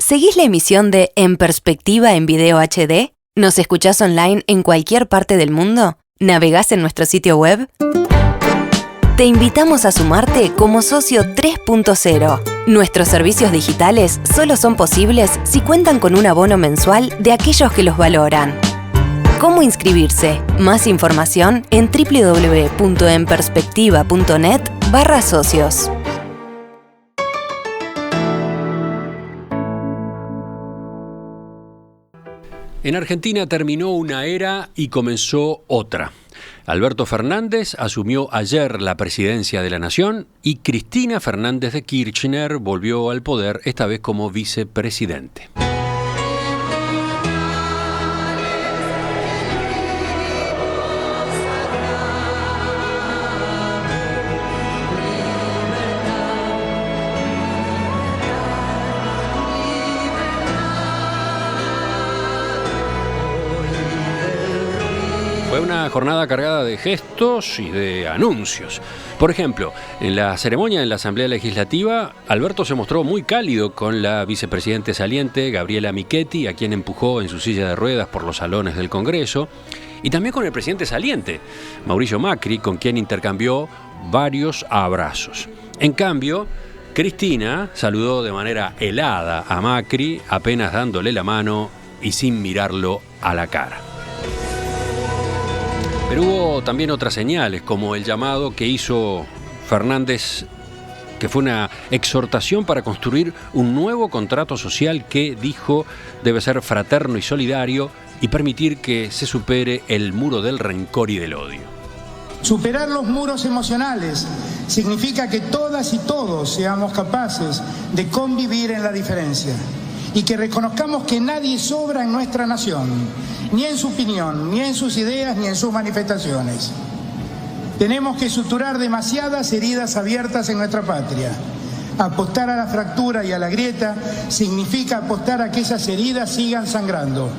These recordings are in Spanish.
¿Seguís la emisión de En Perspectiva en Video HD? ¿Nos escuchás online en cualquier parte del mundo? ¿Navegás en nuestro sitio web? Te invitamos a sumarte como socio 3.0. Nuestros servicios digitales solo son posibles si cuentan con un abono mensual de aquellos que los valoran. ¿Cómo inscribirse? Más información en www.enperspectiva.net/socios. En Argentina terminó una era y comenzó otra. Alberto Fernández asumió ayer la presidencia de la Nación y Cristina Fernández de Kirchner volvió al poder, esta vez como vicepresidente. Fue una jornada cargada de gestos y de anuncios. Por ejemplo, en la ceremonia en la Asamblea Legislativa, Alberto se mostró muy cálido con la vicepresidente saliente, Gabriela Michetti, a quien empujó en su silla de ruedas por los salones del Congreso, y también con el presidente saliente, Mauricio Macri, con quien intercambió varios abrazos. En cambio, Cristina saludó de manera helada a Macri, apenas dándole la mano y sin mirarlo a la cara. Pero hubo también otras señales, como el llamado que hizo Fernández, que fue una exhortación para construir un nuevo contrato social que, dijo, debe ser fraterno y solidario y permitir que se supere el muro del rencor y del odio. Superar los muros emocionales significa que todas y todos seamos capaces de convivir en la diferencia y que reconozcamos que nadie sobra en nuestra nación, ni en su opinión, ni en sus ideas, ni en sus manifestaciones. Tenemos que suturar demasiadas heridas abiertas en nuestra patria. Apostar a la fractura y a la grieta significa apostar a que esas heridas sigan sangrando.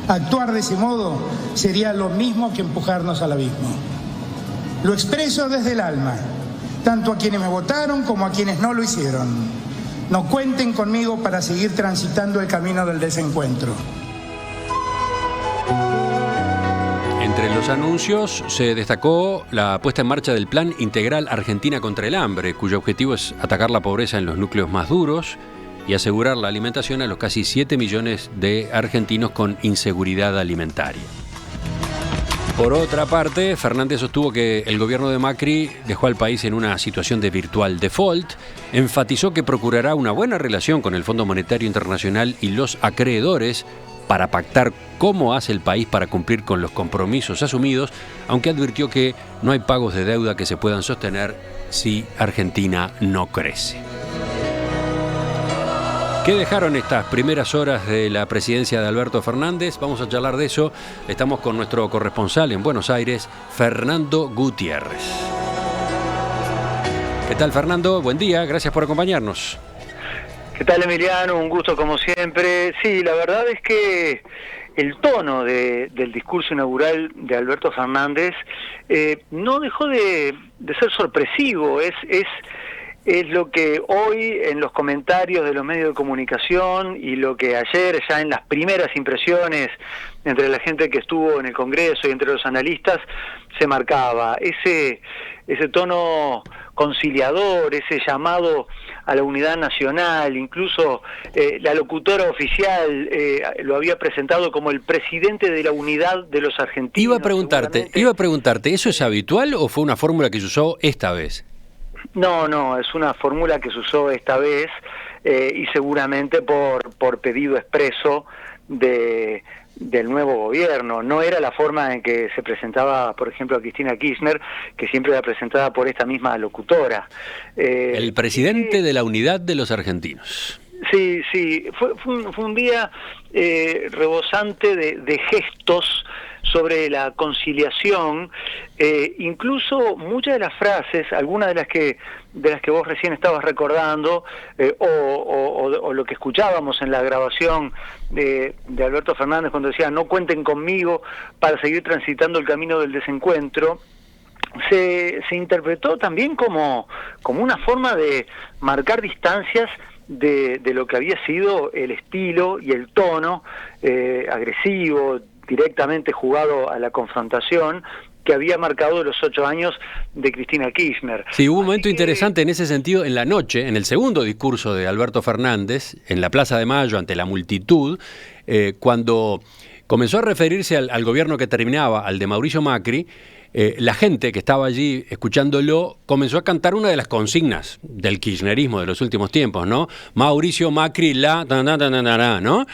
Actuar de ese modo sería lo mismo que empujarnos al abismo. Lo expreso desde el alma, tanto a quienes me votaron como a quienes no lo hicieron. No cuenten conmigo para seguir transitando el camino del desencuentro. Entre los anuncios se destacó la puesta en marcha del Plan Integral Argentina contra el Hambre, cuyo objetivo es atacar la pobreza en los núcleos más duros y asegurar la alimentación a los casi 7 millones de argentinos con inseguridad alimentaria. Por otra parte, Fernández sostuvo que el gobierno de Macri dejó al país en una situación de virtual default, enfatizó que procurará una buena relación con el Fondo Monetario Internacional y los acreedores para pactar cómo hace el país para cumplir con los compromisos asumidos, aunque advirtió que no hay pagos de deuda que se puedan sostener si Argentina no crece. ¿Qué dejaron estas primeras horas de la presidencia de Alberto Fernández? Vamos a charlar de eso. Estamos con nuestro corresponsal en Buenos Aires, Fernando Gutiérrez. ¿Qué tal, Fernando? Buen día, gracias por acompañarnos. ¿Qué tal, Emiliano? Un gusto como siempre. Sí, la verdad es que el tono del discurso inaugural de Alberto Fernández no dejó de ser sorpresivo. Es lo que hoy en los comentarios de los medios de comunicación y lo que ayer ya en las primeras impresiones entre la gente que estuvo en el Congreso y entre los analistas se marcaba. Ese tono conciliador, ese llamado a la unidad nacional, incluso la locutora oficial lo había presentado como el presidente de la unidad de los argentinos. Iba a preguntarte, ¿eso es habitual o fue una fórmula que se usó esta vez? No, es una fórmula que se usó esta vez y seguramente por pedido expreso del nuevo gobierno. No era la forma en que se presentaba, por ejemplo, a Cristina Kirchner, que siempre era presentada por esta misma locutora. El presidente de la unidad de los argentinos. Sí, fue un día rebosante de gestos sobre la conciliación, incluso muchas de las frases, algunas de las que vos recién estabas recordando, o lo que escuchábamos en la grabación de Alberto Fernández cuando decía no cuenten conmigo para seguir transitando el camino del desencuentro, se interpretó también como una forma de marcar distancias de lo que había sido el estilo y el tono agresivo, directamente jugado a la confrontación, que había marcado los 8 años de Cristina Kirchner. Sí, hubo un momento interesante en ese sentido en la noche, en el segundo discurso de Alberto Fernández, en la Plaza de Mayo, ante la multitud, cuando comenzó a referirse al gobierno que terminaba, al de Mauricio Macri. La gente que estaba allí escuchándolo comenzó a cantar una de las consignas del kirchnerismo de los últimos tiempos, ¿no? Mauricio Macri, ¿no?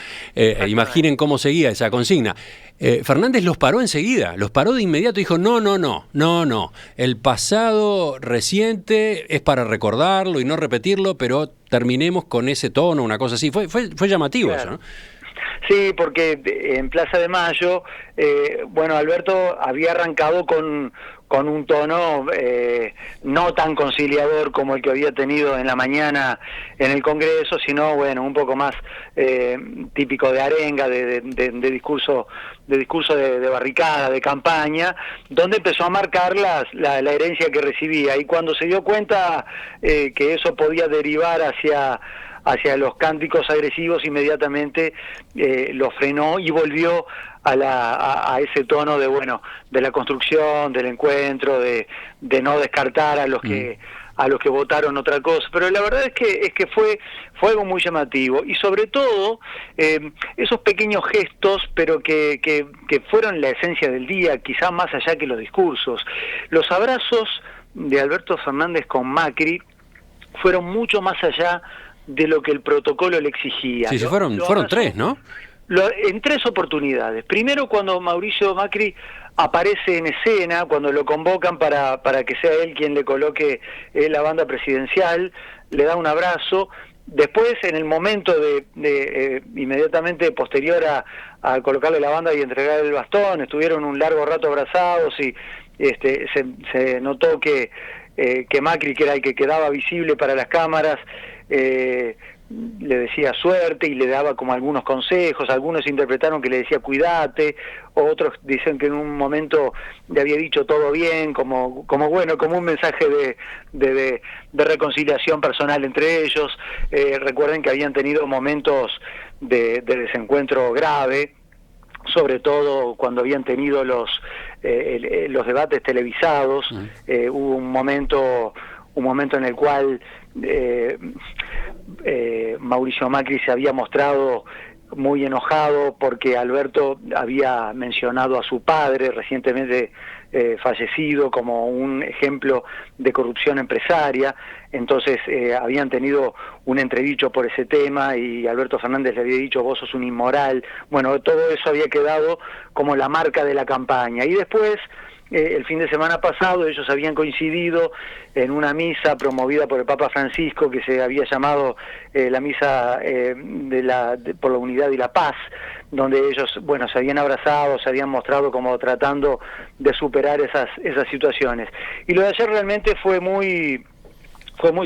Imaginen cómo seguía esa consigna. Fernández los paró enseguida, los paró de inmediato y dijo, no. El pasado reciente es para recordarlo y no repetirlo, pero terminemos con ese tono, una cosa así. Fue llamativo, claro. Eso, ¿no? Sí, porque en Plaza de Mayo, Alberto había arrancado con un tono no tan conciliador como el que había tenido en la mañana en el Congreso, sino un poco más típico de arenga, de discurso de barricada, de campaña, donde empezó a marcar la herencia que recibía, y cuando se dio cuenta que eso podía derivar hacia los cánticos agresivos, inmediatamente lo frenó y volvió a ese tono de la construcción, del encuentro, de no descartar a los que votaron otra cosa. Pero la verdad es que fue algo muy llamativo, y sobre todo esos pequeños gestos, pero que fueron la esencia del día, quizá más allá que los discursos. Los abrazos de Alberto Fernández con Macri fueron mucho más allá de lo que el protocolo le exigía. Sí, fueron 3, ¿no? En 3 oportunidades. Primero, cuando Mauricio Macri aparece en escena, cuando lo convocan para que sea él quien le coloque la banda presidencial, le da un abrazo. Después, en el momento de inmediatamente posterior a colocarle la banda y entregar el bastón, estuvieron un largo rato abrazados, y se notó que Macri, que era el que quedaba visible para las cámaras, le decía suerte y le daba como algunos consejos. Algunos interpretaron que le decía cuídate, otros dicen que en un momento le había dicho todo bien, como un mensaje de reconciliación personal entre ellos. Recuerden que habían tenido momentos de desencuentro grave, sobre todo cuando habían tenido los debates televisados. Hubo un momento en el cual Mauricio Macri se había mostrado muy enojado porque Alberto había mencionado a su padre, recientemente fallecido, como un ejemplo de corrupción empresaria. Entonces habían tenido un entredicho por ese tema, y Alberto Fernández le había dicho vos sos un inmoral. Todo eso había quedado como la marca de la campaña. Y después, el fin de semana pasado, ellos habían coincidido en una misa promovida por el Papa Francisco, que se había llamado la misa por la unidad y la paz, donde ellos se habían abrazado, se habían mostrado como tratando de superar esas situaciones. Y lo de ayer realmente fue muy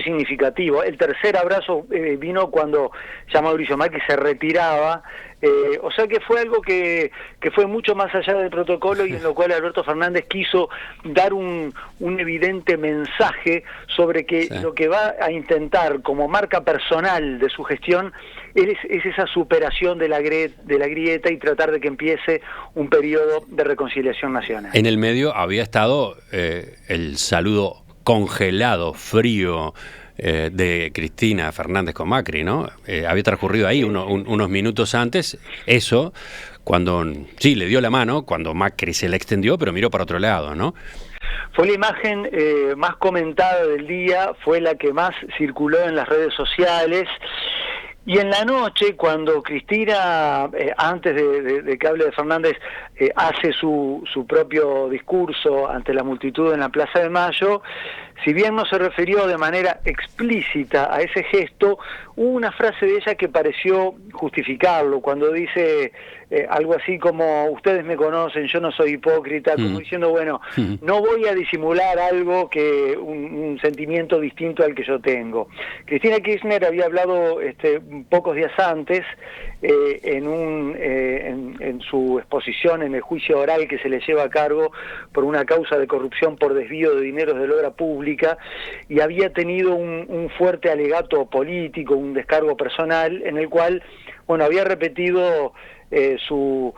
significativo. El tercer abrazo vino cuando ya Mauricio Macri se retiraba, o sea que fue algo que fue mucho más allá del protocolo, y en lo cual Alberto Fernández quiso dar un evidente mensaje sobre que lo que va a intentar como marca personal de su gestión es esa superación de la grieta, y tratar de que empiece un periodo de reconciliación nacional. En el medio había estado el saludo congelado, frío, de Cristina Fernández con Macri, ¿no? Había transcurrido ahí unos minutos antes, eso, cuando sí le dio la mano, cuando Macri se la extendió, pero miró para otro lado, ¿no? Fue la imagen más comentada del día, fue la que más circuló en las redes sociales. Y en la noche, cuando Cristina, antes de que hable de Fernández, hace su propio discurso ante la multitud en la Plaza de Mayo, si bien no se refirió de manera explícita a ese gesto, hubo una frase de ella que pareció justificarlo, cuando dice algo así como, ustedes me conocen, yo no soy hipócrita, como diciendo, no voy a disimular algo un sentimiento distinto al que yo tengo. Cristina Kirchner había hablado pocos días antes, en su exposición en el juicio oral que se le lleva a cargo por una causa de corrupción por desvío de dineros de la obra pública, pública y había tenido un fuerte alegato político, un descargo personal, en el cual, bueno, había repetido su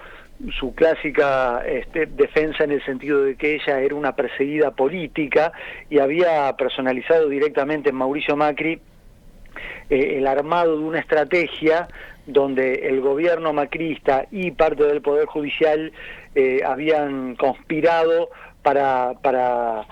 clásica defensa en el sentido de que ella era una perseguida política y había personalizado directamente en Mauricio Macri el armado de una estrategia donde el gobierno macrista y parte del Poder Judicial habían conspirado para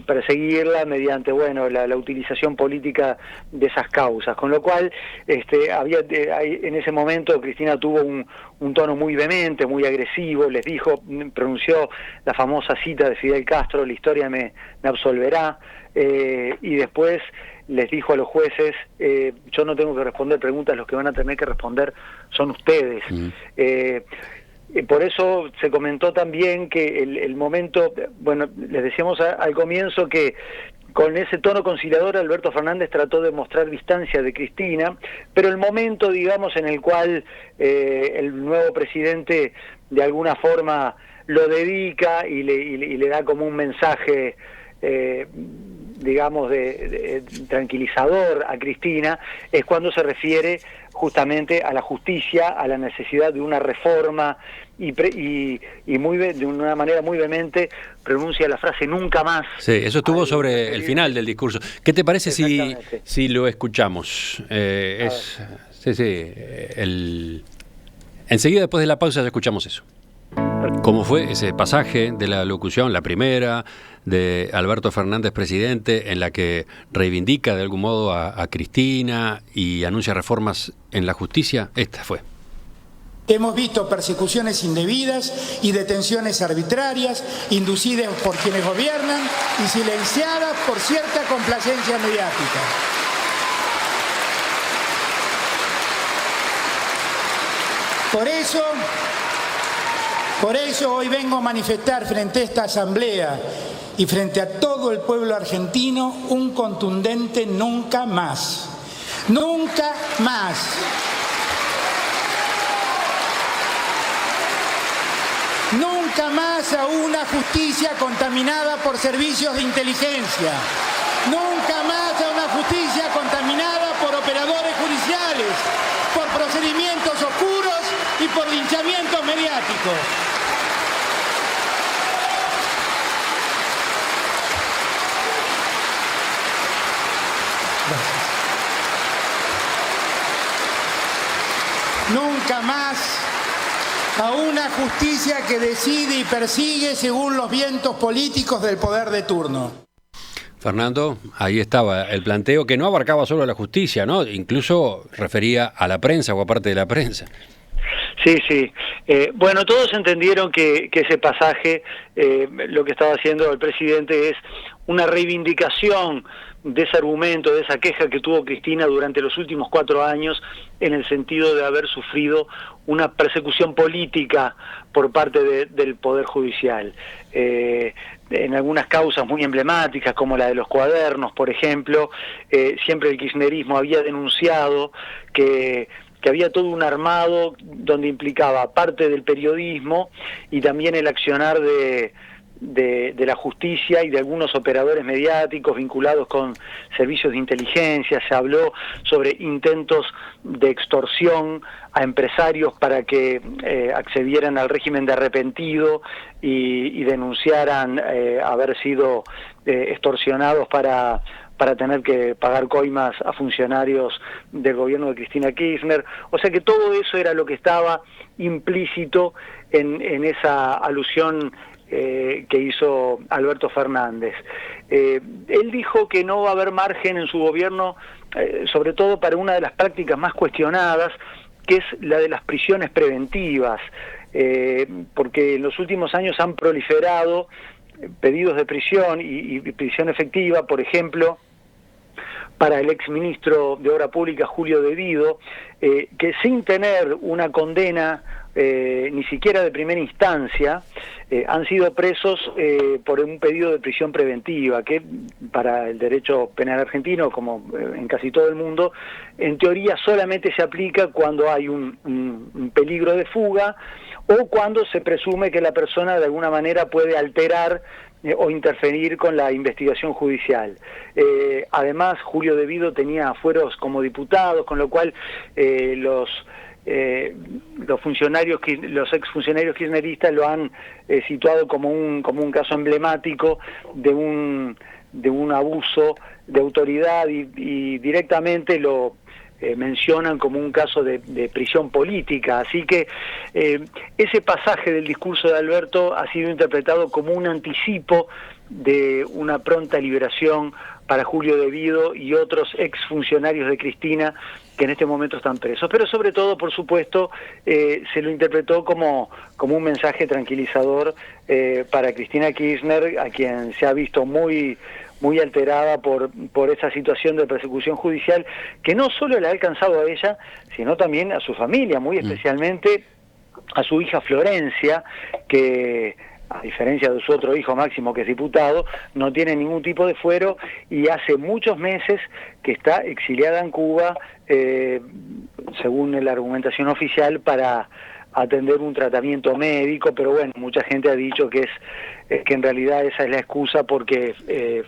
perseguirla mediante, bueno, la utilización política de esas causas, con lo cual en ese momento Cristina tuvo un tono muy vehemente, muy agresivo, les dijo, pronunció la famosa cita de Fidel Castro: la historia me absolverá, y después les dijo a los jueces, yo no tengo que responder preguntas, los que van a tener que responder son ustedes. Por eso se comentó también que el momento, bueno, les decíamos al comienzo que con ese tono conciliador Alberto Fernández trató de mostrar distancia de Cristina, pero el momento, digamos, en el cual el nuevo presidente de alguna forma lo dedica y le da como un mensaje, digamos, de tranquilizador a Cristina, es cuando se refiere justamente a la justicia, a la necesidad de una reforma y de una manera muy vehemente pronuncia la frase nunca más. Sí, eso estuvo sobre el final del discurso. ¿Qué te parece si lo escuchamos? Enseguida, después de la pausa, ya escuchamos eso. ¿Cómo fue ese pasaje de la locución, la primera, de Alberto Fernández presidente, en la que reivindica de algún modo a Cristina y anuncia reformas en la justicia? Esta fue. Hemos visto persecuciones indebidas y detenciones arbitrarias, inducidas por quienes gobiernan y silenciadas por cierta complacencia mediática. Por eso hoy vengo a manifestar frente a esta asamblea y frente a todo el pueblo argentino un contundente nunca más. Nunca más. Nunca más a una justicia contaminada por servicios de inteligencia. Nunca más a una justicia contaminada por operadores judiciales, por procedimientos oscuros y por linchamientos mediáticos. Gracias. Nunca más a una justicia que decide y persigue según los vientos políticos del poder de turno. Fernando, ahí estaba el planteo que no abarcaba solo a la justicia, ¿no? Incluso refería a la prensa o a parte de la prensa. Sí. Bueno, todos entendieron que ese pasaje, lo que estaba haciendo el presidente es una reivindicación de ese argumento, de esa queja que tuvo Cristina durante los últimos 4 años, en el sentido de haber sufrido una persecución política por parte del Poder Judicial. En algunas causas muy emblemáticas, como la de los cuadernos, por ejemplo, siempre el kirchnerismo había denunciado que había todo un armado donde implicaba parte del periodismo y también el accionar de la justicia y de algunos operadores mediáticos vinculados con servicios de inteligencia. Se habló sobre intentos de extorsión a empresarios para que accedieran al régimen de arrepentido y denunciaran haber sido extorsionados para tener que pagar coimas a funcionarios del gobierno de Cristina Kirchner. O sea que todo eso era lo que estaba implícito en esa alusión que hizo Alberto Fernández. Él dijo que no va a haber margen en su gobierno, sobre todo para una de las prácticas más cuestionadas, que es la de las prisiones preventivas, porque en los últimos años han proliferado pedidos de prisión y prisión efectiva, por ejemplo, para el exministro de Obra Pública, Julio De Vido, que sin tener una condena ni siquiera de primera instancia, han sido presos por un pedido de prisión preventiva, que para el derecho penal argentino, como en casi todo el mundo, en teoría solamente se aplica cuando hay un peligro de fuga o cuando se presume que la persona de alguna manera puede alterar o interferir con la investigación judicial. Además, Julio De Vido tenía fueros como diputado, con lo cual los funcionarios, los exfuncionarios kirchneristas lo han situado como un caso emblemático de un abuso de autoridad y directamente lo mencionan como un caso de prisión política. Así que ese pasaje del discurso de Alberto ha sido interpretado como un anticipo de una pronta liberación para Julio De Vido y otros exfuncionarios de Cristina que en este momento están presos. Pero sobre todo, por supuesto, se lo interpretó como un mensaje tranquilizador para Cristina Kirchner, a quien se ha visto muy alterada por esa situación de persecución judicial, que no solo le ha alcanzado a ella, sino también a su familia, muy especialmente a su hija Florencia, que a diferencia de su otro hijo Máximo, que es diputado, no tiene ningún tipo de fuero y hace muchos meses que está exiliada en Cuba, según la argumentación oficial, para atender un tratamiento médico, pero bueno, mucha gente ha dicho que en realidad esa es la excusa porque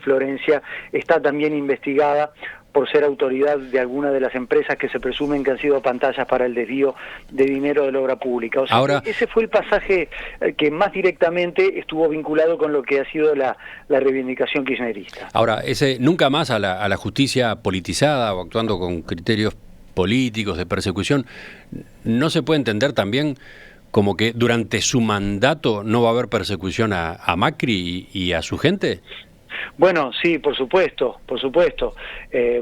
Florencia está también investigada por ser autoridad de alguna de las empresas que se presumen que han sido pantallas para el desvío de dinero de la obra pública. O sea, ahora, ese fue el pasaje que más directamente estuvo vinculado con lo que ha sido la reivindicación kirchnerista. Ahora, ese nunca más a la justicia politizada o actuando con criterios políticos de persecución, ¿no se puede entender también como que durante su mandato no va a haber persecución a Macri y a su gente? Bueno, sí, por supuesto, por supuesto.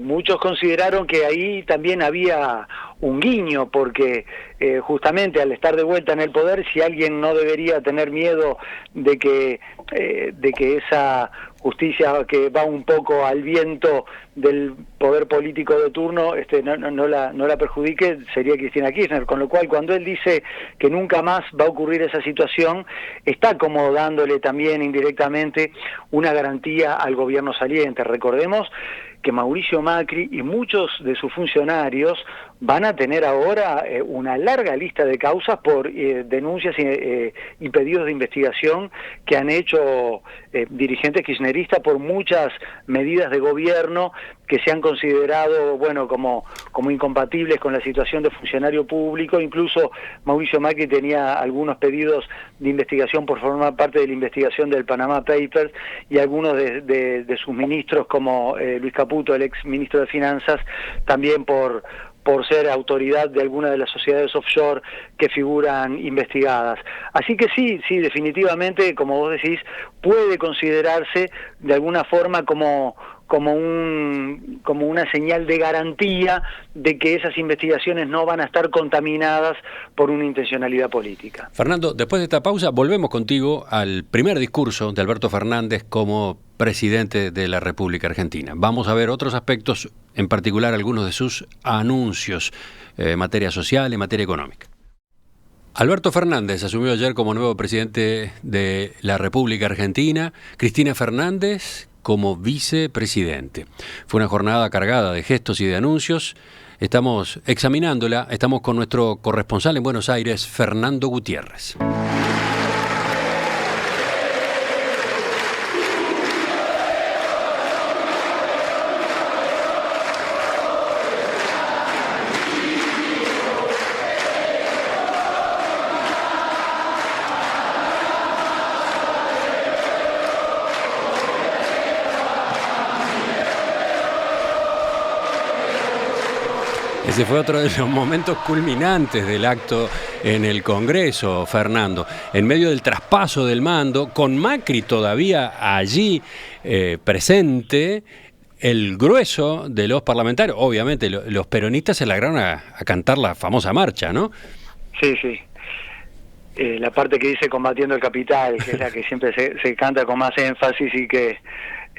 Muchos consideraron que ahí también había un guiño, porque justamente al estar de vuelta en el poder, si alguien no debería tener miedo de que esa justicia que va un poco al viento del poder político de turno no la perjudique, sería Cristina Kirchner, con lo cual cuando él dice que nunca más va a ocurrir esa situación, está como dándole también indirectamente una garantía al gobierno saliente. Recordemos que Mauricio Macri y muchos de sus funcionarios van a tener ahora una larga lista de causas por denuncias y pedidos de investigación que han hecho dirigentes kirchneristas por muchas medidas de gobierno que se han considerado, bueno, como incompatibles con la situación de funcionario público. Incluso Mauricio Macri tenía algunos pedidos de investigación por formar parte de la investigación del Panama Papers, y algunos de sus ministros, como Luis Caputo, el ex ministro de Finanzas, también por ser autoridad de alguna de las sociedades offshore que figuran investigadas. Así que sí, definitivamente, como vos decís, puede considerarse de alguna forma como una señal de garantía de que esas investigaciones no van a estar contaminadas por una intencionalidad política. Fernando, después de esta pausa volvemos contigo al primer discurso de Alberto Fernández como presidente de la República Argentina. Vamos a ver otros aspectos, en particular algunos de sus anuncios en materia social, en materia económica. Alberto Fernández asumió ayer como nuevo presidente de la República Argentina. Cristina Fernández como vicepresidente. Fue una jornada cargada de gestos y de anuncios. Estamos examinándola. Estamos con nuestro corresponsal en Buenos Aires, Fernando Gutiérrez. Ese fue otro de los momentos culminantes del acto en el Congreso, Fernando. En medio del traspaso del mando, con Macri todavía allí presente, el grueso de los parlamentarios, obviamente los peronistas, se largaron a cantar la famosa marcha, ¿no? Sí. La parte que dice combatiendo el capital, que es la que siempre se canta con más énfasis, y que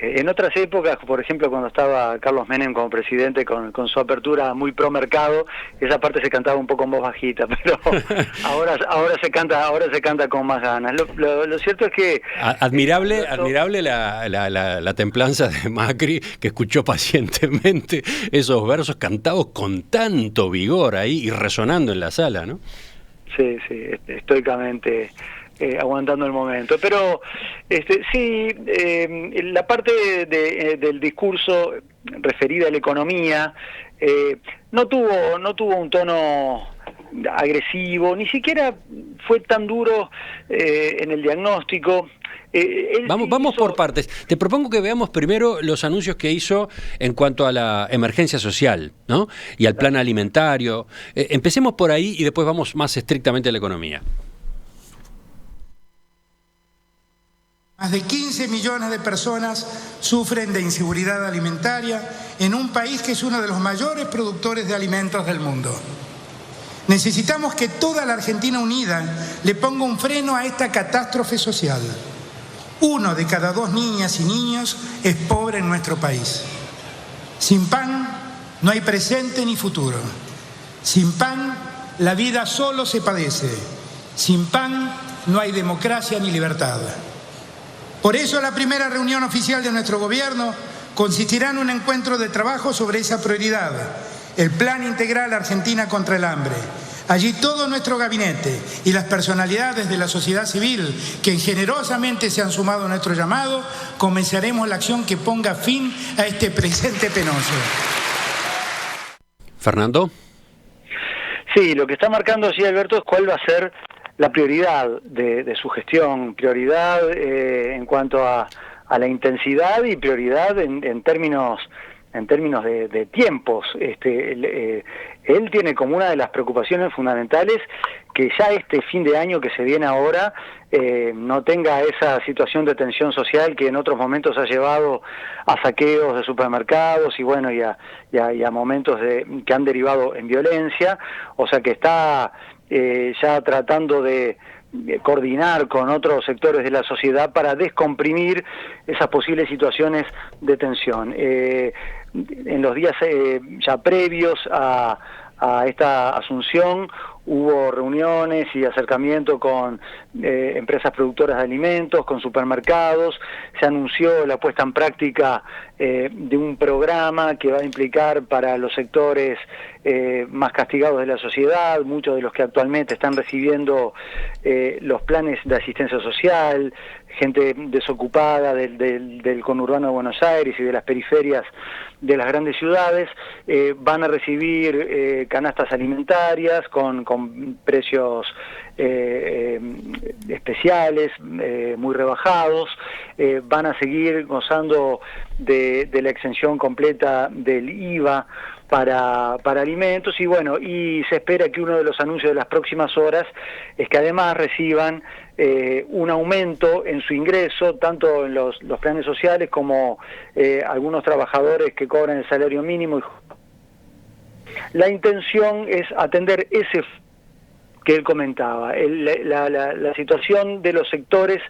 en otras épocas, por ejemplo, cuando estaba Carlos Menem como presidente con su apertura muy pro mercado, esa parte se cantaba un poco en voz bajita, pero ahora se canta con más ganas. Lo cierto es que admirable la templanza de Macri, que escuchó pacientemente esos versos cantados con tanto vigor ahí y resonando en la sala, ¿no? estoicamente aguantando el momento. Pero la parte del discurso referida a la economía no tuvo un tono agresivo, ni siquiera fue tan duro en el diagnóstico. Vamos por partes. Te propongo que veamos primero los anuncios que hizo en cuanto a la emergencia social, ¿no? Y al plan alimentario. Empecemos por ahí y después vamos más estrictamente a la economía. Más de 15 millones de personas sufren de inseguridad alimentaria en un país que es uno de los mayores productores de alimentos del mundo. Necesitamos que toda la Argentina unida le ponga un freno a esta catástrofe social. 1 de cada 2 niñas y niños es pobre en nuestro país. Sin pan no hay presente ni futuro. Sin pan la vida solo se padece. Sin pan no hay democracia ni libertad. Por eso la primera reunión oficial de nuestro gobierno consistirá en un encuentro de trabajo sobre esa prioridad, el Plan Integral Argentina contra el Hambre. Allí todo nuestro gabinete y las personalidades de la sociedad civil que generosamente se han sumado a nuestro llamado, comenzaremos la acción que ponga fin a este presente penoso. Fernando. Sí, lo que está marcando así Alberto es cuál va a ser la prioridad de su gestión, prioridad en cuanto a la intensidad y prioridad en términos de tiempos. Él tiene como una de las preocupaciones fundamentales que ya este fin de año que se viene ahora no tenga esa situación de tensión social que en otros momentos ha llevado a saqueos de supermercados y bueno y a momentos que han derivado en violencia. O sea que está ya tratando de coordinar con otros sectores de la sociedad para descomprimir esas posibles situaciones de tensión. En los días ya previos a esta asunción hubo reuniones y acercamiento con empresas productoras de alimentos, con supermercados. Se anunció la puesta en práctica de un programa que va a implicar para los sectores más castigados de la sociedad, muchos de los que actualmente están recibiendo los planes de asistencia social, gente desocupada del conurbano de Buenos Aires y de las periferias de las grandes ciudades, van a recibir canastas alimentarias con precios especiales, muy rebajados, van a seguir gozando de la exención completa del IVA para alimentos y bueno, y se espera que uno de los anuncios de las próximas horas es que además reciban un aumento en su ingreso, tanto en los planes sociales como algunos trabajadores que cobran el salario mínimo. La intención es atender ese que él comentaba, la situación de los sectores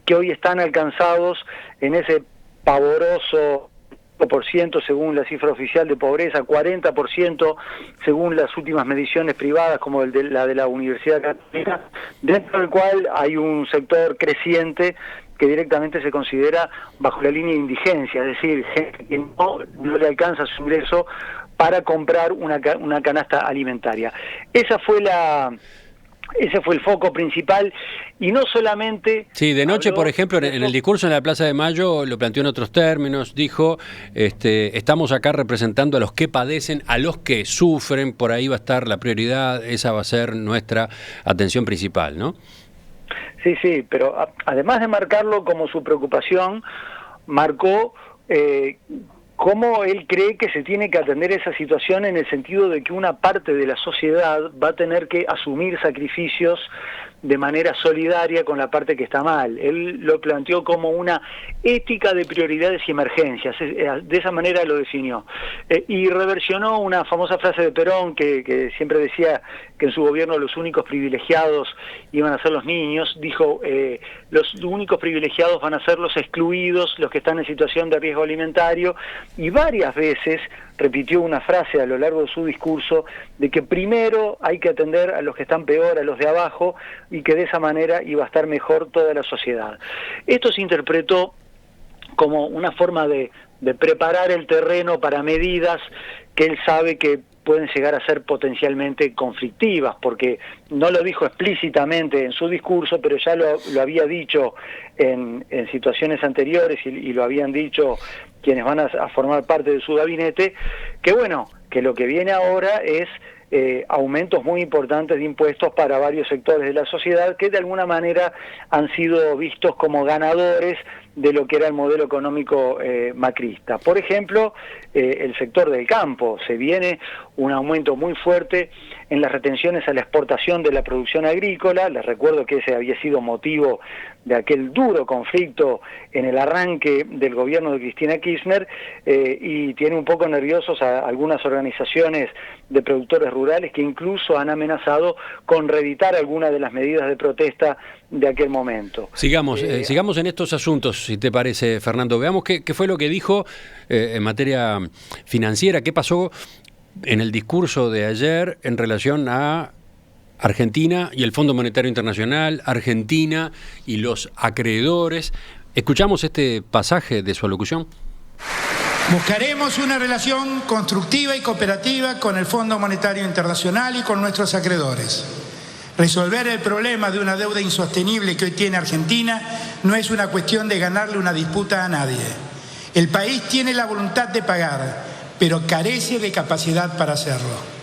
que hoy están alcanzados en ese pavoroso % según la cifra oficial de pobreza, 40% según las últimas mediciones privadas como la de la Universidad Católica, dentro del cual hay un sector creciente que directamente se considera bajo la línea de indigencia, es decir, gente que no le alcanza su ingreso para comprar una canasta alimentaria. Ese fue el foco principal y no solamente... Sí, de noche, por ejemplo, en el discurso en la Plaza de Mayo lo planteó en otros términos, dijo, estamos acá representando a los que padecen, a los que sufren, por ahí va a estar la prioridad, esa va a ser nuestra atención principal, ¿no? Sí, pero además de marcarlo como su preocupación, marcó cómo él cree que se tiene que atender esa situación en el sentido de que una parte de la sociedad va a tener que asumir sacrificios de manera solidaria con la parte que está mal. Él lo planteó como una ética de prioridades y emergencias, de esa manera lo definió. Y reversionó una famosa frase de Perón que siempre decía que en su gobierno los únicos privilegiados iban a ser los niños. Dijo, los únicos privilegiados van a ser los excluidos, los que están en situación de riesgo alimentario, y varias veces repitió una frase a lo largo de su discurso de que primero hay que atender a los que están peor, a los de abajo, y que de esa manera iba a estar mejor toda la sociedad. Esto se interpretó como una forma de preparar el terreno para medidas que él sabe que pueden llegar a ser potencialmente conflictivas, porque no lo dijo explícitamente en su discurso, pero ya lo había dicho en situaciones anteriores y lo habían dicho quienes van a formar parte de su gabinete, que bueno, que lo que viene ahora es aumentos muy importantes de impuestos para varios sectores de la sociedad que de alguna manera han sido vistos como ganadores de lo que era el modelo económico macrista. Por ejemplo, el sector del campo, se viene un aumento muy fuerte en las retenciones a la exportación de la producción agrícola. Les recuerdo que ese había sido motivo de aquel duro conflicto en el arranque del gobierno de Cristina Kirchner, y tiene un poco nerviosos a algunas organizaciones de productores rurales que incluso han amenazado con reeditar algunas de las medidas de protesta de aquel momento. Sigamos en estos asuntos, si te parece, Fernando. Veamos qué fue lo que dijo en materia financiera, qué pasó en el discurso de ayer en relación a Argentina y el Fondo Monetario Internacional, Argentina y los acreedores. Escuchamos este pasaje de su alocución. Buscaremos una relación constructiva y cooperativa con el Fondo Monetario Internacional y con nuestros acreedores. Resolver el problema de una deuda insostenible que hoy tiene Argentina no es una cuestión de ganarle una disputa a nadie. El país tiene la voluntad de pagar, pero carece de capacidad para hacerlo.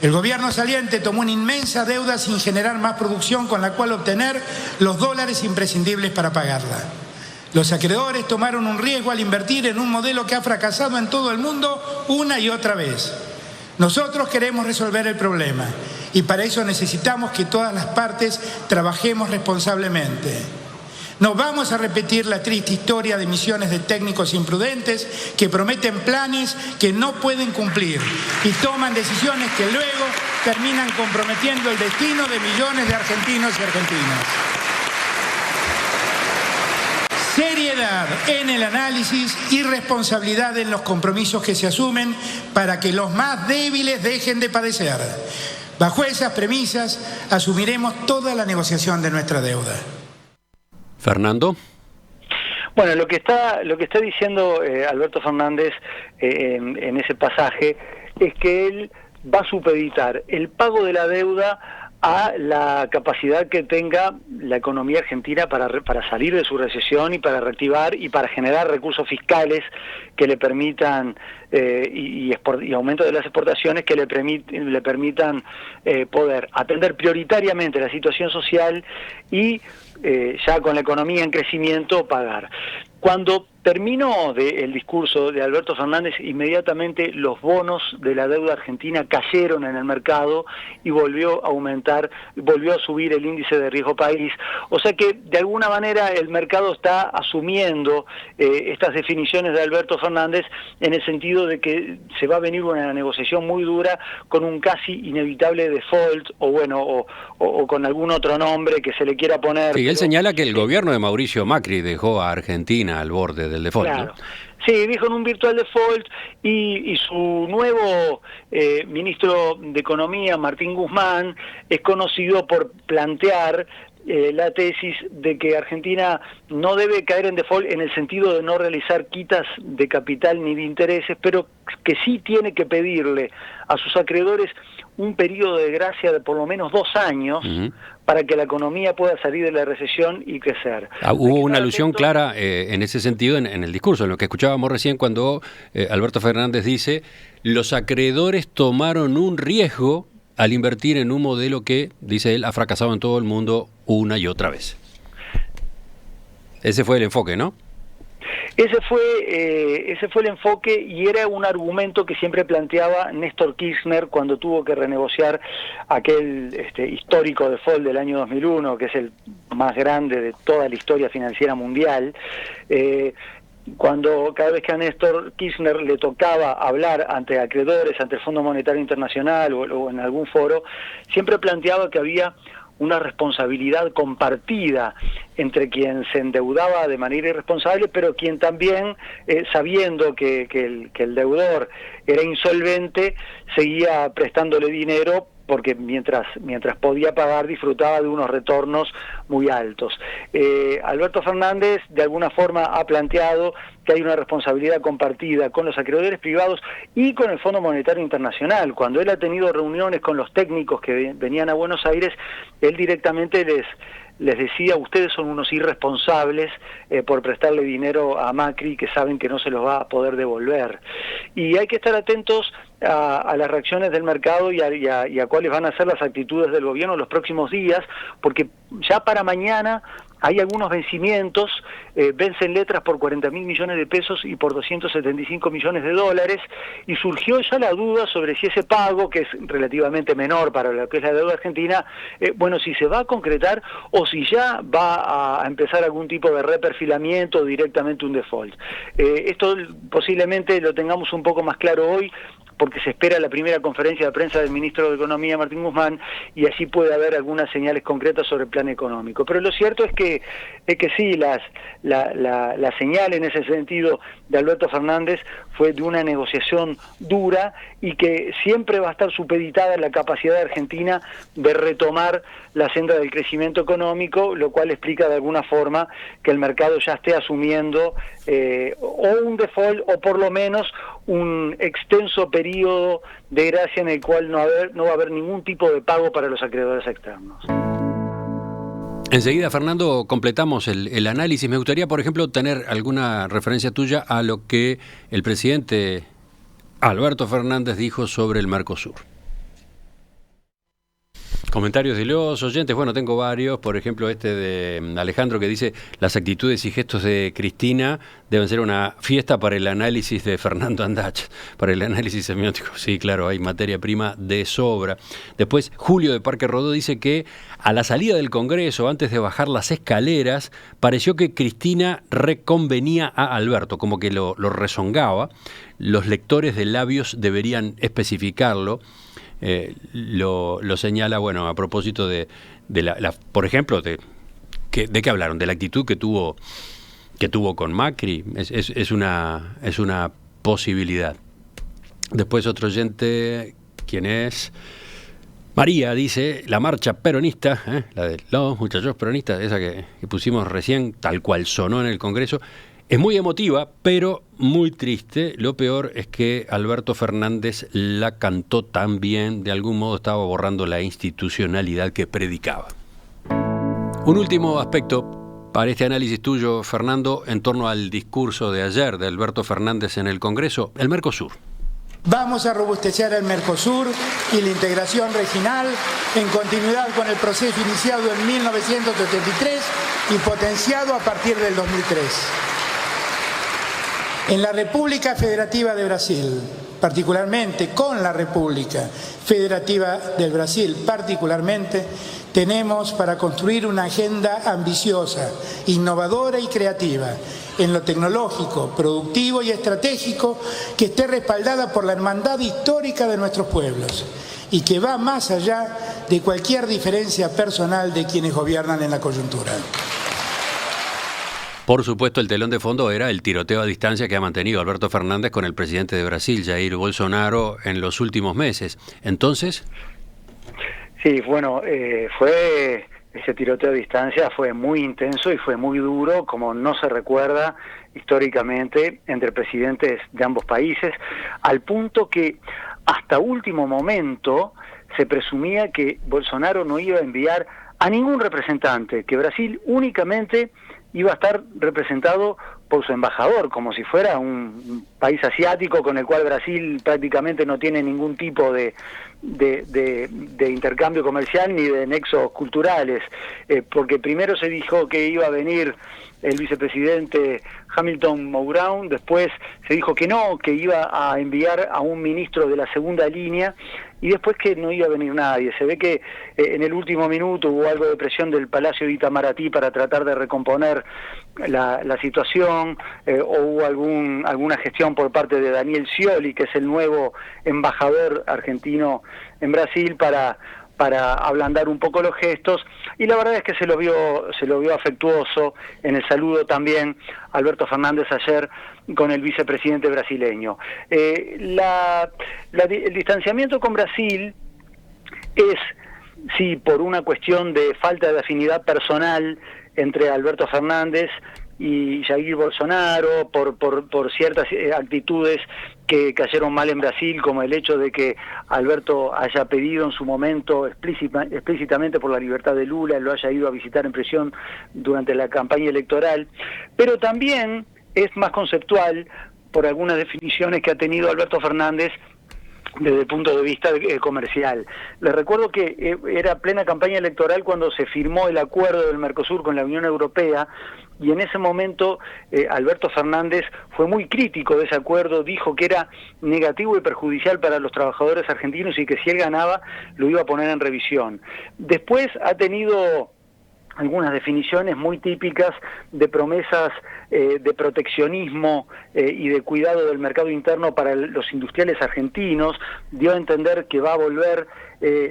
El gobierno saliente tomó una inmensa deuda sin generar más producción con la cual obtener los dólares imprescindibles para pagarla. Los acreedores tomaron un riesgo al invertir en un modelo que ha fracasado en todo el mundo una y otra vez. Nosotros queremos resolver el problema y para eso necesitamos que todas las partes trabajemos responsablemente. No vamos a repetir la triste historia de misiones de técnicos imprudentes que prometen planes que no pueden cumplir y toman decisiones que luego terminan comprometiendo el destino de millones de argentinos y argentinas. Seriedad en el análisis y responsabilidad en los compromisos que se asumen para que los más débiles dejen de padecer. Bajo esas premisas asumiremos toda la negociación de nuestra deuda. Fernando. Bueno, lo que está diciendo Alberto Fernández en ese pasaje es que él va a supeditar el pago de la deuda a la capacidad que tenga la economía argentina para salir de su recesión y para reactivar y para generar recursos fiscales que le permitan y aumento de las exportaciones que le permitan poder atender prioritariamente la situación social y ya con la economía en crecimiento pagar. Cuando terminó el discurso de Alberto Fernández, inmediatamente los bonos de la deuda argentina cayeron en el mercado y volvió a subir el índice de riesgo país. O sea que de alguna manera el mercado está asumiendo estas definiciones de Alberto Fernández en el sentido de que se va a venir una negociación muy dura con un casi inevitable default o con algún otro nombre que se le quiera poner. Sí, él señala que el gobierno de Mauricio Macri dejó a Argentina al borde del default. Claro. ¿No? Sí, dijo en un virtual default y su nuevo ministro de Economía, Martín Guzmán, es conocido por plantear la tesis de que Argentina no debe caer en default en el sentido de no realizar quitas de capital ni de intereses, pero que sí tiene que pedirle a sus acreedores un periodo de gracia de por lo menos 2 años para que la economía pueda salir de la recesión y crecer. Hubo una alusión clara en ese sentido en el discurso, en lo que escuchábamos recién cuando Alberto Fernández dice: los acreedores tomaron un riesgo al invertir en un modelo que, dice él, ha fracasado en todo el mundo una y otra vez. Ese fue el enfoque, ¿no? Ese fue el enfoque y era un argumento que siempre planteaba Néstor Kirchner cuando tuvo que renegociar aquel histórico default del año 2001, que es el más grande de toda la historia financiera mundial. Cada vez que a Néstor Kirchner le tocaba hablar ante acreedores, ante el Fondo Monetario Internacional o en algún foro, siempre planteaba que había una responsabilidad compartida entre quien se endeudaba de manera irresponsable, pero quien también, sabiendo que el deudor era insolvente, seguía prestándole dinero porque mientras podía pagar disfrutaba de unos retornos muy altos. Alberto Fernández de alguna forma ha planteado que hay una responsabilidad compartida con los acreedores privados y con el Fondo Monetario Internacional. Cuando él ha tenido reuniones con los técnicos que venían a Buenos Aires, él directamente les decía: ustedes son unos irresponsables por prestarle dinero a Macri, que saben que no se los va a poder devolver. Y hay que estar atentos a las reacciones del mercado y a cuáles van a ser las actitudes del gobierno en los próximos días, porque ya para mañana hay algunos vencimientos, vencen letras por 40.000 millones de pesos y por 275 millones de dólares, y surgió ya la duda sobre si ese pago, que es relativamente menor para lo que es la deuda argentina, si se va a concretar o si ya va a empezar algún tipo de reperfilamiento o directamente un default. Esto posiblemente lo tengamos un poco más claro hoy, porque se espera la primera conferencia de prensa del ministro de Economía, Martín Guzmán, y así puede haber algunas señales concretas sobre el plan económico. Pero lo cierto es que sí, la señal en ese sentido de Alberto Fernández fue de una negociación dura y que siempre va a estar supeditada en la capacidad de Argentina de retomar la senda del crecimiento económico, lo cual explica de alguna forma que el mercado ya esté asumiendo o un default o por lo menos un extenso periodo de gracia en el cual no va a haber ningún tipo de pago para los acreedores externos. Enseguida, Fernando, completamos el análisis. Me gustaría, por ejemplo, tener alguna referencia tuya a lo que el presidente Alberto Fernández dijo sobre el Mercosur. Comentarios de los oyentes, bueno, tengo varios, por ejemplo este de Alejandro que dice: las actitudes y gestos de Cristina deben ser una fiesta para el análisis de Fernando Andach, para el análisis semiótico. Sí, claro, hay materia prima de sobra. Después Julio de Parque Rodó dice que a la salida del Congreso, antes de bajar las escaleras, pareció que Cristina reconvenía a Alberto, como que lo rezongaba. Los lectores de labios deberían especificarlo. Lo señala, bueno, a propósito de por ejemplo, ¿de qué hablaron? De la actitud que tuvo con Macri. Es una posibilidad. Después otro oyente, ¿quién es? María dice: la marcha peronista, la de los muchachos peronistas, esa que pusimos recién, tal cual sonó en el Congreso, es muy emotiva, pero muy triste. Lo peor es que Alberto Fernández la cantó tan bien, de algún modo estaba borrando la institucionalidad que predicaba. Un último aspecto para este análisis tuyo, Fernando, en torno al discurso de ayer de Alberto Fernández en el Congreso, el Mercosur. Vamos a robustecer el Mercosur y la integración regional en continuidad con el proceso iniciado en 1973 y potenciado a partir del 2003. En la República Federativa de Brasil, particularmente con la República Federativa del Brasil, particularmente, tenemos para construir una agenda ambiciosa, innovadora y creativa en lo tecnológico, productivo y estratégico, que esté respaldada por la hermandad histórica de nuestros pueblos y que va más allá de cualquier diferencia personal de quienes gobiernan en la coyuntura. Por supuesto, el telón de fondo era el tiroteo a distancia que ha mantenido Alberto Fernández con el presidente de Brasil, Jair Bolsonaro, en los últimos meses. Entonces... Sí, bueno, ese tiroteo a distancia fue muy intenso y fue muy duro, como no se recuerda históricamente entre presidentes de ambos países, al punto que hasta último momento se presumía que Bolsonaro no iba a enviar a ningún representante, que Brasil únicamente iba a estar representado por su embajador, como si fuera un país asiático con el cual Brasil prácticamente no tiene ningún tipo de intercambio comercial ni de nexos culturales, porque primero se dijo que iba a venir el vicepresidente Hamilton Mourão, después se dijo que no, que iba a enviar a un ministro de la segunda línea, y después que no iba a venir nadie. Se ve que en el último minuto hubo algo de presión del Palacio de Itamaraty para tratar de recomponer la situación, o hubo alguna gestión por parte de Daniel Scioli, que es el nuevo embajador argentino en Brasil, para ablandar un poco los gestos, y la verdad es que se lo vio afectuoso en el saludo también Alberto Fernández ayer con el vicepresidente brasileño. El distanciamiento con Brasil es, sí, por una cuestión de falta de afinidad personal entre Alberto Fernández y Jair Bolsonaro, por ciertas actitudes que cayeron mal en Brasil, como el hecho de que Alberto haya pedido en su momento explícitamente por la libertad de Lula, lo haya ido a visitar en prisión durante la campaña electoral, pero también es más conceptual por algunas definiciones que ha tenido Alberto Fernández desde el punto de vista comercial. Les recuerdo que era plena campaña electoral cuando se firmó el acuerdo del Mercosur con la Unión Europea, y en ese momento Alberto Fernández fue muy crítico de ese acuerdo, dijo que era negativo y perjudicial para los trabajadores argentinos y que si él ganaba lo iba a poner en revisión. Después ha tenido algunas definiciones muy típicas de promesas de proteccionismo y de cuidado del mercado interno para los industriales argentinos. Dio a entender que va a volver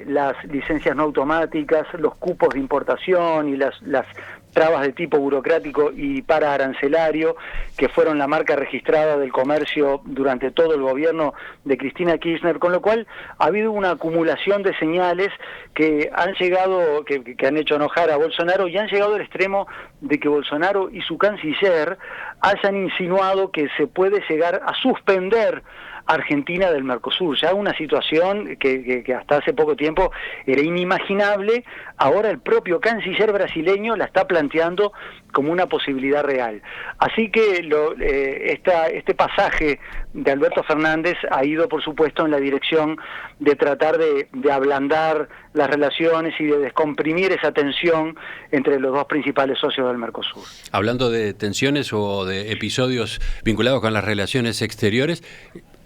las licencias no automáticas, los cupos de importación y las trabas de tipo burocrático y paraarancelario, que fueron la marca registrada del comercio durante todo el gobierno de Cristina Kirchner, con lo cual ha habido una acumulación de señales que han llegado, que han hecho enojar a Bolsonaro, y han llegado al extremo de que Bolsonaro y su canciller hayan insinuado que se puede llegar a suspender Argentina del Mercosur, ya una situación que hasta hace poco tiempo era inimaginable. Ahora el propio canciller brasileño la está planteando como una posibilidad real. Así que este pasaje de Alberto Fernández ha ido, por supuesto, en la dirección de tratar de ablandar las relaciones y de descomprimir esa tensión entre los dos principales socios del Mercosur. Hablando de tensiones o de episodios vinculados con las relaciones exteriores,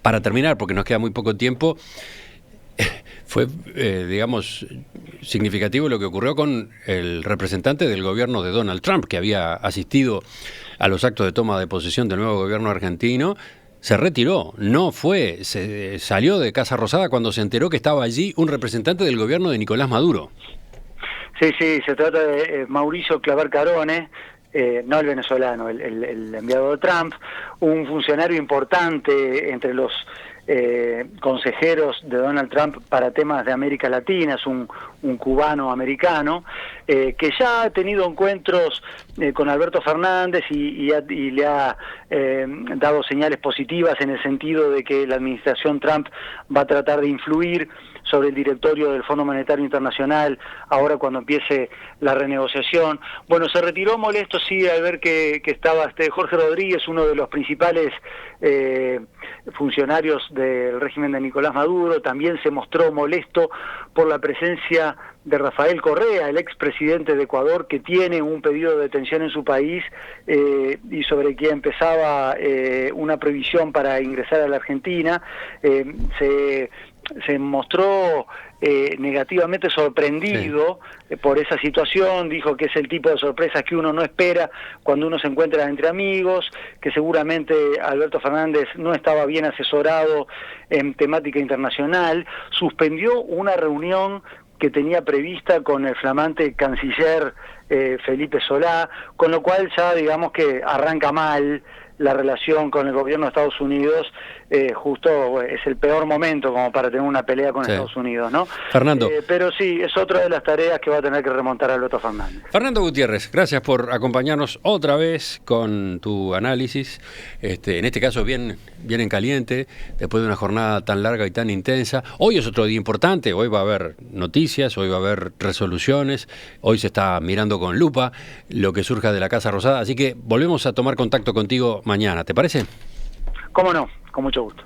para terminar, porque nos queda muy poco tiempo, fue, digamos, significativo lo que ocurrió con el representante del gobierno de Donald Trump, que había asistido a los actos de toma de posesión del nuevo gobierno argentino. Se retiró, se salió de Casa Rosada cuando se enteró que estaba allí un representante del gobierno de Nicolás Maduro. Sí, se trata de Mauricio Claver Carone, no el venezolano, el enviado de Trump, un funcionario importante entre los consejeros de Donald Trump para temas de América Latina, es un cubano-americano, que ya ha tenido encuentros con Alberto Fernández y le ha dado señales positivas en el sentido de que la administración Trump va a tratar de influir sobre el directorio del Fondo Monetario Internacional ahora cuando empiece la renegociación. Bueno, se retiró molesto, sí, al ver que estaba Jorge Rodríguez, uno de los principales funcionarios del régimen de Nicolás Maduro. También se mostró molesto por la presencia de Rafael Correa, el expresidente de Ecuador, que tiene un pedido de detención en su país y sobre quien empezaba una prohibición para ingresar a la Argentina. Se mostró negativamente sorprendido por esa situación, dijo que es el tipo de sorpresas que uno no espera cuando uno se encuentra entre amigos, que seguramente Alberto Fernández no estaba bien asesorado en temática internacional, suspendió una reunión que tenía prevista con el flamante canciller Felipe Solá, con lo cual ya digamos que arranca mal la relación con el gobierno de Estados Unidos. Justo es el peor momento como para tener una pelea con Estados Unidos, ¿no? Fernando. Pero sí, es otra de las tareas que va a tener que remontar Alberto Fernández. Fernando Gutiérrez, gracias por acompañarnos otra vez con tu análisis, en este caso bien en caliente, después de una jornada tan larga y tan intensa. Hoy es otro día importante, hoy va a haber noticias, hoy va a haber resoluciones, hoy se está mirando con lupa lo que surja de la Casa Rosada, así que volvemos a tomar contacto contigo mañana, ¿te parece? ¿Cómo no? Con mucho gusto.